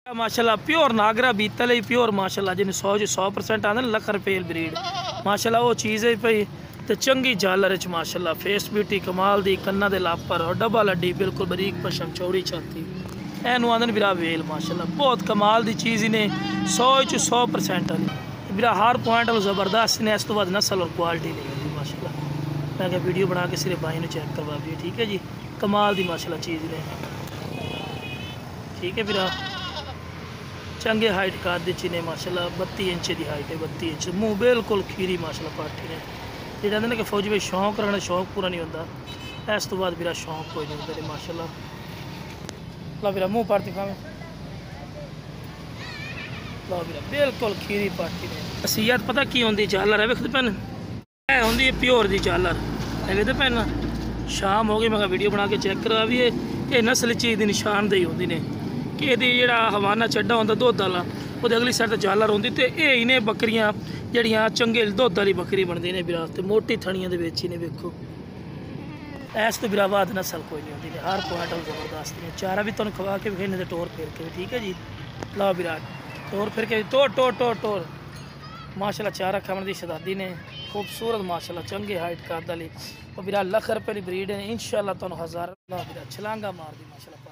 माशाल्लाह प्योर नागरा बीतल ही प्योर माशाल्लाह जिन्हें 100% आंदा ना लख रुपये ब्रीड माशाल्लाह वो चीज़ है पई तो चंगी झालर च माशाल्लाह फेस ब्यूटी कमाल दी कन्ना दे लापर और डबल हड्डी बिल्कुल बरीक पशम चौड़ी छाती एनू आंदन बिरा वेल माशाल्लाह बहुत कमाल दी चीज़ इन्हें 100% आनी बिरा हर पॉइंट ज़बरदस्त ने इस तो बाद नस्ल और क्वालिटी नहीं होती माशाल्लाह। मैं क्या वीडियो बना के सिर्फ भाई ने चेक करवा दी ठीक है जी कमाल दी माशाल्लाह चीज़ ने ठीक है बिरा चंगे हाइट का चिने माशाल्लाह 32 इंच की हाइट है 32 इंच मुँह बिल्कुल खीरी माशाल्लाह पाठी ने ये कहते हैं कि फौज भाई शौक रखना शौक पूरा नहीं होता इस तो बाद मेरा शौक कोई नहीं होता माशाल्लाह। ला मेरा मुँह पाटी खावे ला मेरा बिल्कुल खीरी पाठी ने असीयत पता की होंगी झालर है वेखते पैन है होंगी प्योर की झालर है वेखते पैन शाम हो गई मैं वीडियो बना के चेक करा भी ये नस्ल चीज़ की निशानदेही होंगी ने कि ये हवाना चड्डा होंदा दुध वाला वो अगली साइड तो झालर होंदी तो ये इन्हें बकरियां जड़ियाँ चंगे दुध वाली बकरी बनती ने बिरा तो मोटी थड़ियां दे विच ने वेखो ऐस तो बिरा बाद नस्ल कोई नहीं होती हर पॉइंट जबरदस्त ने चारा भी तुम खवा के विखेने टोर फिर के ठीक है जी। ला बिरा टोर फिर के टोर टोर टोर टोर माशाल्लाह चारा खाने की शहजादी ने खूबसूरत माशाल्लाह चंगे हाइट का दली और बिरा लख रुपये की ब्रीड है इंशाल्लाह तुम 1000 बिरा छलांगा मार दी माशाल्लाह।